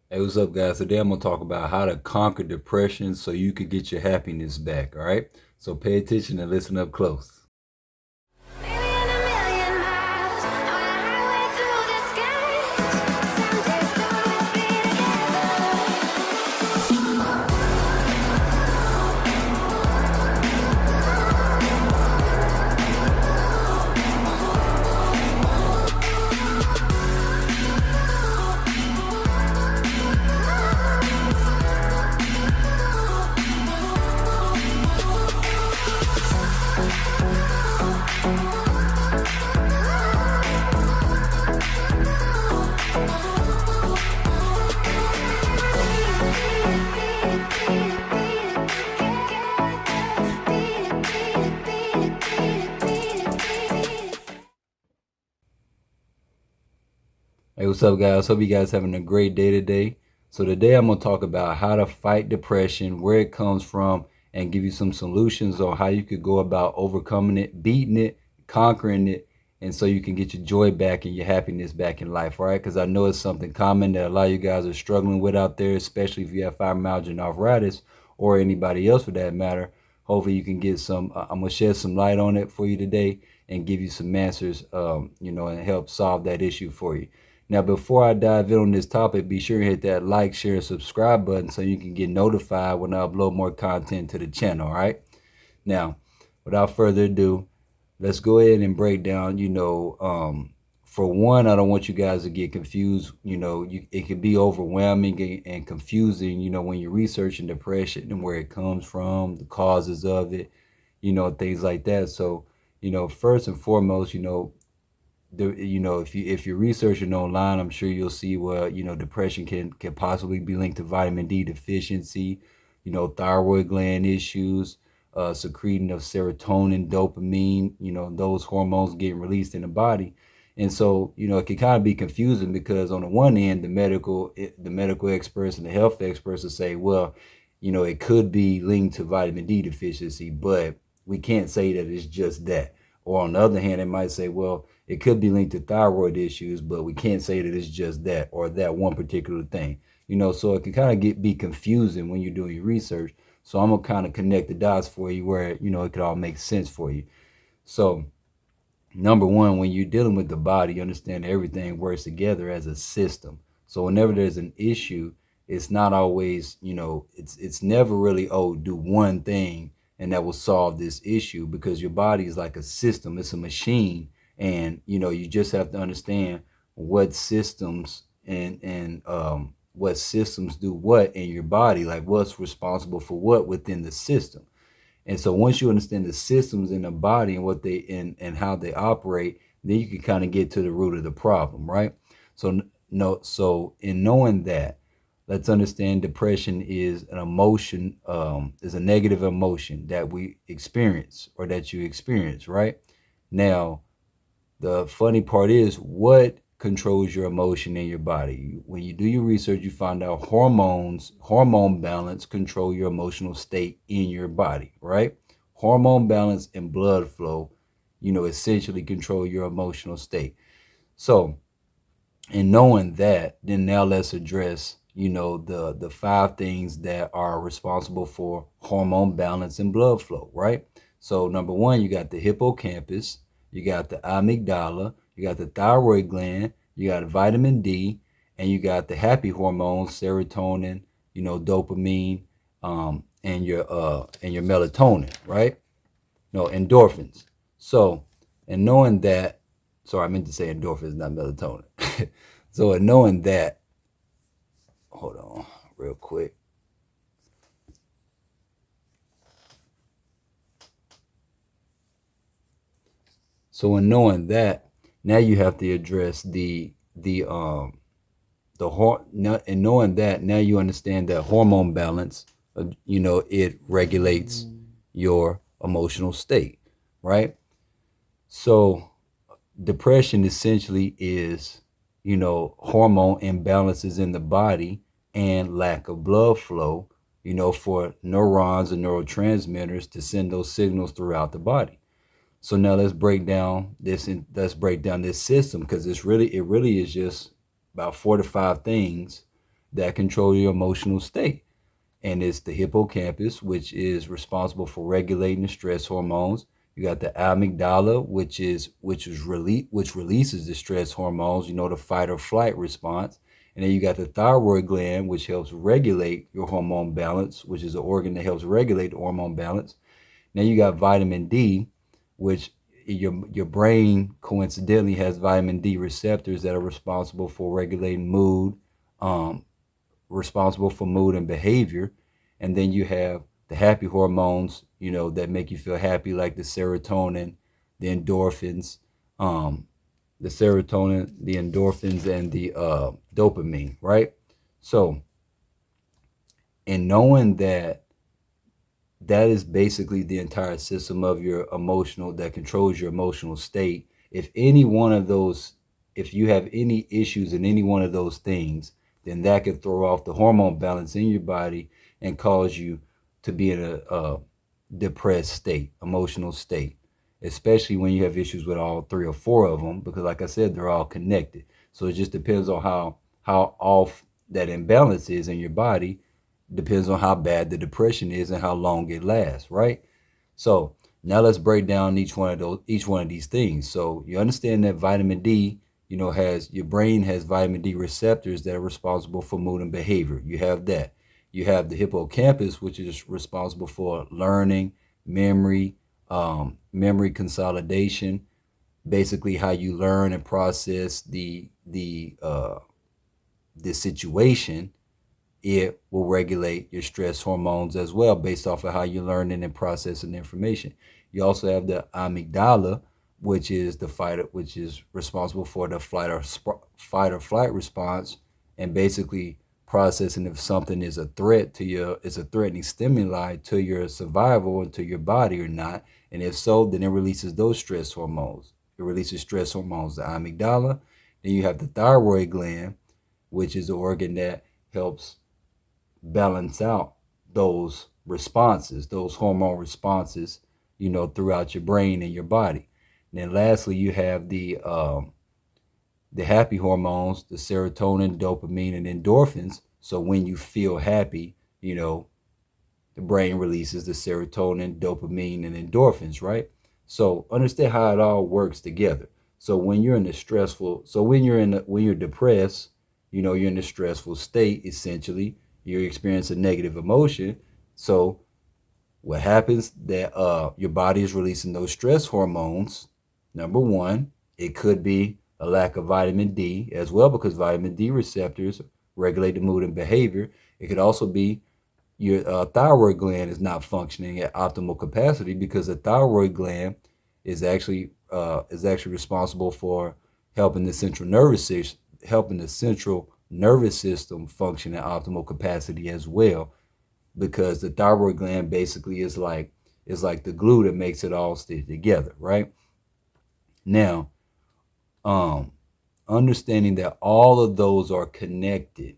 Hey, what's up, guys? Today I'm gonna talk about how to conquer depression so you could get your happiness back. All right, so pay attention and listen up close. Hey, what's up, guys? Hope you guys having a great day today. So today I'm gonna talk about how to fight depression, where it comes from, and give you some solutions on how you could go about overcoming it, beating it, conquering it, and so you can get your joy back and your happiness back in life, right? Because I know it's something common that a lot of you guys are struggling with out there, especially if you have fibromyalgia and arthritis, or anybody else for that matter. Hopefully you can get some, I'm gonna shed some light on it for you today and give you some answers, and help solve that issue for you. Now, before I dive in on this topic, be sure to hit that like, share, and subscribe button so you can get notified when I upload more content to the channel, all right? Now, without further ado, let's go ahead and break down, for one, I don't want you guys to get confused. It can be overwhelming and confusing, when you're researching depression and where it comes from, the causes of it, things like that. So, first and foremost, if you're researching online, I'm sure you'll see where depression can possibly be linked to vitamin D deficiency, thyroid gland issues, secreting of serotonin, dopamine, those hormones getting released in the body. And so, it can kind of be confusing because on the one end, the medical experts and the health experts will say, well, it could be linked to vitamin D deficiency, but we can't say that it's just that. Or on the other hand, it might say, well, it could be linked to thyroid issues, but we can't say that it's just that or that one particular thing. So it can kind of be confusing when you're doing your research. So I'm gonna kind of connect the dots for you where it could all make sense for you. So number one, when you're dealing with the body, you understand everything works together as a system. So whenever there's an issue, it's not always, it's never really, oh, do one thing and that will solve this issue, because your body is like a system, it's a machine. And you just have to understand what systems and what systems do what in your body, like what's responsible for what within the system. And so once you understand the systems in the body and what they and how they operate, then you can kind of get to the root of the problem, right? So no, so in knowing that, let's understand depression is an emotion, is a negative emotion that we experience or that you experience, right? Now, the funny part is what controls your emotion in your body. When you do your research, you find out hormone balance control your emotional state in your body, right? Hormone balance and blood flow, essentially control your emotional state. So, in knowing that, then now let's address, the five things that are responsible for hormone balance and blood flow, right? So number one, you got the hippocampus, you got the amygdala, you got the thyroid gland, you got vitamin D, and you got the happy hormones, serotonin, dopamine, and your melatonin, right? No, endorphins. So, and knowing that, sorry, I meant to say endorphins, not melatonin. So, in knowing that, hold on, real quick. So, in knowing that, now you have to address and knowing that, now you understand that hormone balance, it regulates your emotional state, right? So depression essentially is, hormone imbalances in the body and lack of blood flow, for neurons and neurotransmitters to send those signals throughout the body. So now let's break down this system, because it really is just about four to five things that control your emotional state. And it's the hippocampus, which is responsible for regulating the stress hormones. You got the amygdala, which releases the stress hormones, the fight or flight response. And then you got the thyroid gland, which helps regulate your hormone balance, which is an organ that helps regulate the hormone balance. Now you got vitamin D, which your brain coincidentally has vitamin D receptors that are um, responsible for mood and behavior. And then you have the happy hormones, that make you feel happy, like the serotonin, the endorphins, um, and the dopamine, right? So, in knowing that that is basically the entire system of your emotional that controls your emotional state. If any one of those, if you have any issues in any one of those things, then that could throw off the hormone balance in your body and cause you to be in a depressed state, emotional state, especially when you have issues with all three or four of them, because like I said, they're all connected. So it just depends on how off that imbalance is in your body, depends on how bad the depression is and how long it lasts, right? So now let's break down each one of these things. So you understand that vitamin D, has your brain has vitamin D receptors that are responsible for mood and behavior. You have that. You have the hippocampus, which is responsible for learning, memory, memory consolidation, basically how you learn and process the situation. It will regulate your stress hormones as well, based off of how you're learning and processing information. You also have the amygdala, which is responsible for the fight or flight response, and basically processing if something is a threatening stimuli to your survival and to your body or not. And if so, then it releases those stress hormones. It releases stress hormones, the amygdala. Then you have the thyroid gland, which is the organ that helps balance out those responses, those hormone responses, throughout your brain and your body. And then lastly, you have the happy hormones, the serotonin, dopamine, and endorphins. So when you feel happy, the brain releases the serotonin, dopamine, and endorphins, right? So understand how it all works together. So when you're in a stressful, so when you're depressed, you're in a stressful state. Essentially, you experience a negative emotion. So what happens that your body is releasing those stress hormones. Number one, it could be a lack of vitamin D as well, because vitamin D receptors regulate the mood and behavior. It could also be your thyroid gland is not functioning at optimal capacity, because the thyroid gland is actually responsible for helping the central nervous system function at optimal capacity as well, because the thyroid gland basically is like the glue that makes it all stick together, right? Now, um understanding that all of those are connected,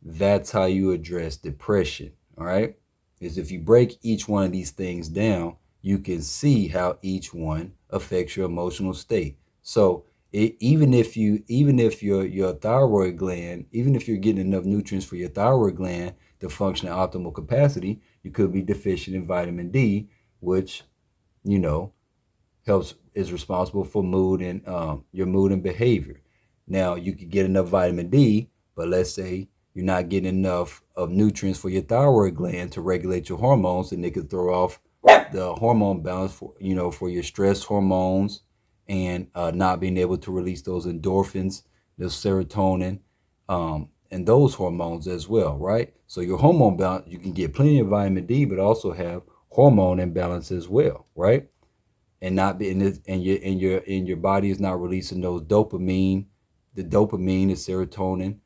that's how you address depression. All right, is if you break each one of these things down, you can see how each one affects your emotional state. So even if your thyroid gland, even if you're getting enough nutrients for your thyroid gland to function at optimal capacity, you could be deficient in vitamin D, which you know helps is responsible for mood and your mood and behavior. Now you could get enough vitamin D, but let's say you're not getting enough of nutrients for your thyroid gland to regulate your hormones, and it could throw off the hormone balance for your stress hormones, and not being able to release those endorphins, the serotonin, and those hormones as well, right? So your hormone balance, you can get plenty of vitamin D, but also have hormone imbalance as well, right? And not be in this, and your body is not releasing those dopamine, the serotonin,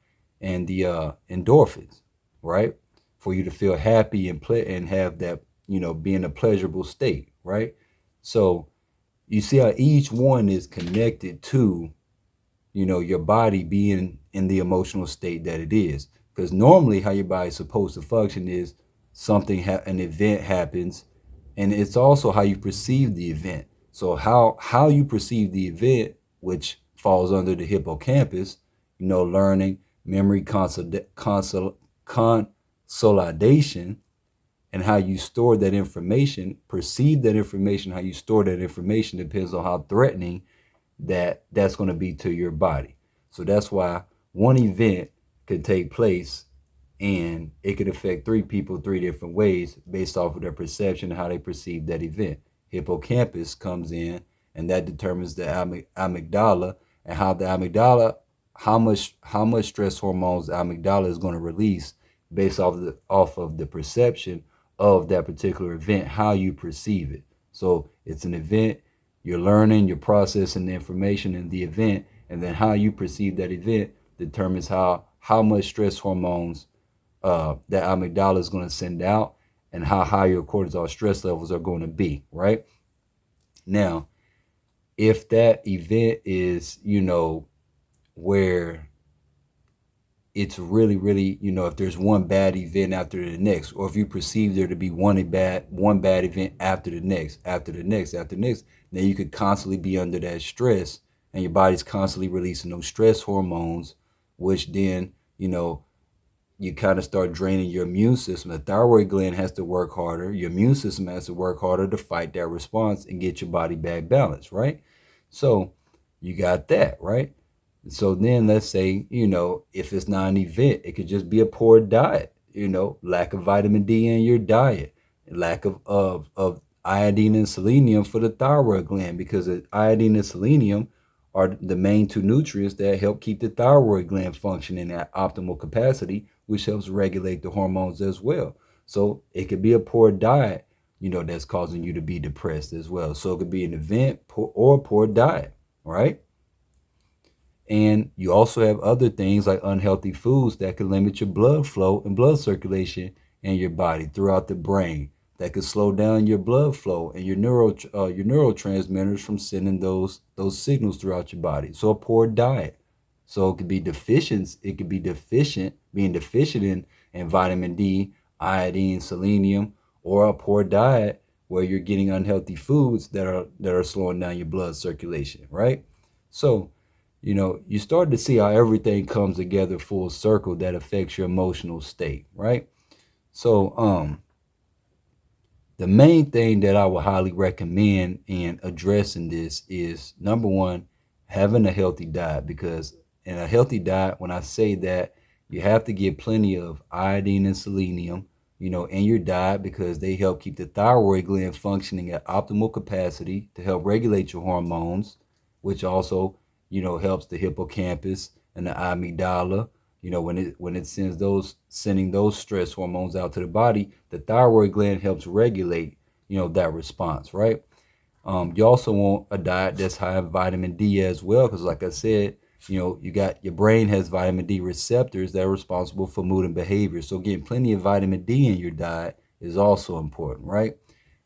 and the endorphins, right? For you to feel happy and play and have that, be in a pleasurable state, right? So you see how each one is connected to, your body being in the emotional state that it is. Because normally how your body's supposed to function is an event happens, and it's also how you perceive the event. So how you perceive the event, which falls under the hippocampus, learning, memory consolidation, and how you store that information, perceive that information, how you store that information depends on how threatening that's going to be to your body. So that's why one event could take place and it could affect three people three different ways based off of their perception and how they perceive that event. Hippocampus comes in, and that determines the amygdala, and how the amygdala, how much stress hormones the amygdala is going to release based off of the perception of that particular event, how you perceive it. So it's an event, you're learning, you're processing the information in the event, and then how you perceive that event determines how much stress hormones that amygdala is going to send out, and how high your cortisol stress levels are going to be, right? Now, if that event is, where it's really, really, if there's one bad event after the next, or if you perceive there to be one bad event after the next, then you could constantly be under that stress, and your body's constantly releasing those stress hormones, which then, you kind of start draining your immune system. The thyroid gland has to work harder. Your immune system has to work harder to fight that response and get your body back balanced, right? So you got that, right? So then let's say, if it's not an event, it could just be a poor diet, lack of vitamin D in your diet, lack of iodine and selenium for the thyroid gland, because iodine and selenium are the main two nutrients that help keep the thyroid gland functioning at optimal capacity, which helps regulate the hormones as well. So it could be a poor diet, that's causing you to be depressed as well. So it could be an event or a poor diet, right? And you also have other things like unhealthy foods that can limit your blood flow and blood circulation in your body throughout the brain. That could slow down your blood flow and your neurotransmitters from sending those signals throughout your body. So a poor diet. So it could be deficient. It could be being deficient in vitamin D, iodine, selenium, or a poor diet where you're getting unhealthy foods that are slowing down your blood circulation, right? So you start to see how everything comes together full circle that affects your emotional state, right? So, the main thing that I would highly recommend in addressing this is, number one, having a healthy diet, because in a healthy diet, when I say that, you have to get plenty of iodine and selenium, in your diet, because they help keep the thyroid gland functioning at optimal capacity to help regulate your hormones, which also helps the hippocampus and the amygdala. When it sending those stress hormones out to the body, the thyroid gland helps regulate that response, right? You also want a diet that's high in vitamin D as well, because like I said, you got your brain has vitamin D receptors that are responsible for mood and behavior. So getting plenty of vitamin D in your diet is also important, right?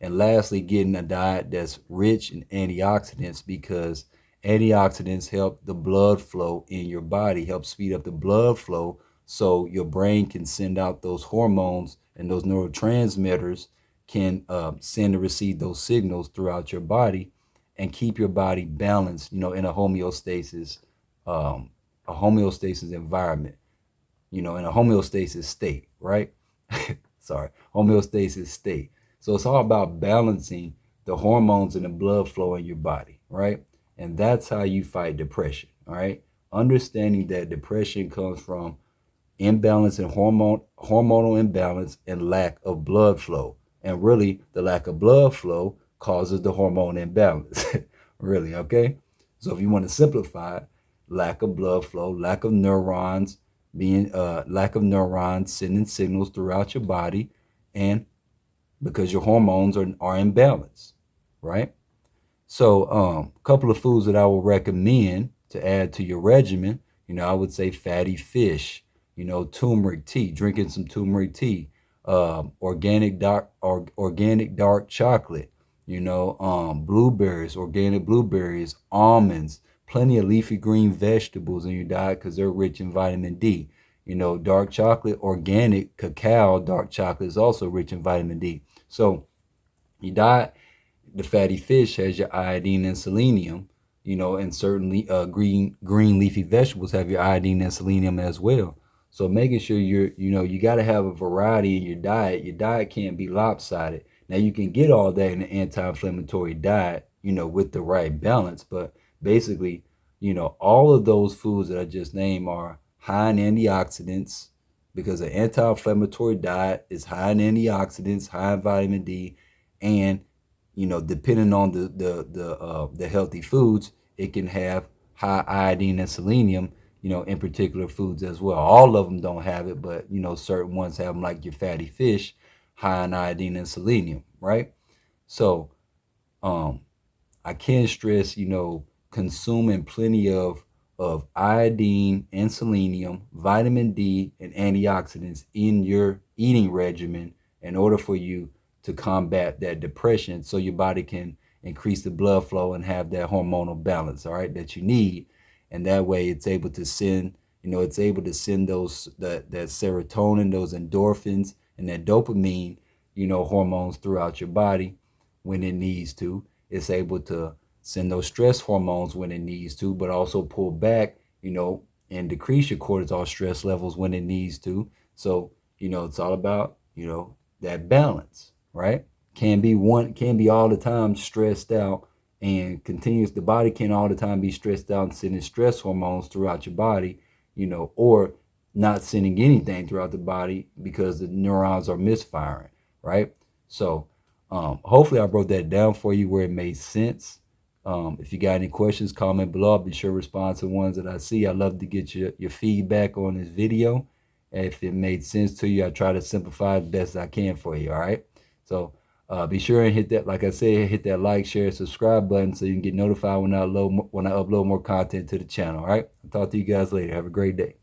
And lastly, getting a diet that's rich in antioxidants, because antioxidants help the blood flow in your body, help speed up the blood flow so your brain can send out those hormones, and those neurotransmitters can send and receive those signals throughout your body and keep your body balanced, in um, a homeostasis environment, in a homeostasis state, right? Sorry, homeostasis state. So it's all about balancing the hormones and the blood flow in your body, right? And that's how you fight depression, all right? Understanding that depression comes from imbalance in hormonal imbalance and lack of blood flow. And really, the lack of blood flow causes the hormone imbalance. Really, okay? So if you want to simplify it, lack of blood flow, lack of neurons sending signals throughout your body, and because your hormones are imbalanced, right? So, a couple of foods that I would recommend to add to your regimen, I would say fatty fish, turmeric tea, drinking some turmeric tea, organic dark chocolate, blueberries, organic blueberries, almonds, plenty of leafy green vegetables in your diet because they're rich in vitamin D. Dark chocolate, organic cacao, dark chocolate is also rich in vitamin D. So, your diet, the fatty fish has your iodine and selenium. and certainly green leafy vegetables have your iodine and selenium as well. So making sure you got to have a variety in your diet. Your diet can't be lopsided. Now you can get all that in an anti-inflammatory diet, with the right balance. But basically, all of those foods that I just named are high in antioxidants, because an anti-inflammatory diet is high in antioxidants, high in vitamin D, and depending on the healthy foods, it can have high iodine and selenium, in particular foods as well. All of them don't have it, but certain ones have them, like your fatty fish, high in iodine and selenium, right? So, um, I can stress, consuming plenty of iodine and selenium, vitamin D, and antioxidants in your eating regimen in order for you to combat that depression, so your body can increase the blood flow and have that hormonal balance, all right, that you need. And that way it's able to send, those that serotonin, those endorphins, and that dopamine, hormones throughout your body when it needs to. It's able to send those stress hormones when it needs to, but also pull back, and decrease your cortisol stress levels when it needs to. So, it's all about, that balance, right? Can be all the time stressed out and continues. The body can all the time be stressed out and sending stress hormones throughout your body, or not sending anything throughout the body because the neurons are misfiring, right? So, hopefully I broke that down for you where it made sense. If you got any questions, comment below. I'll be sure to respond to the ones that I see. I'd love to get your feedback on this video. If it made sense to you, I try to simplify as best I can for you, all right? So be sure and hit that, like I said, hit that like, share, subscribe button so you can get notified when I upload more content to the channel, all right? I'll talk to you guys later. Have a great day.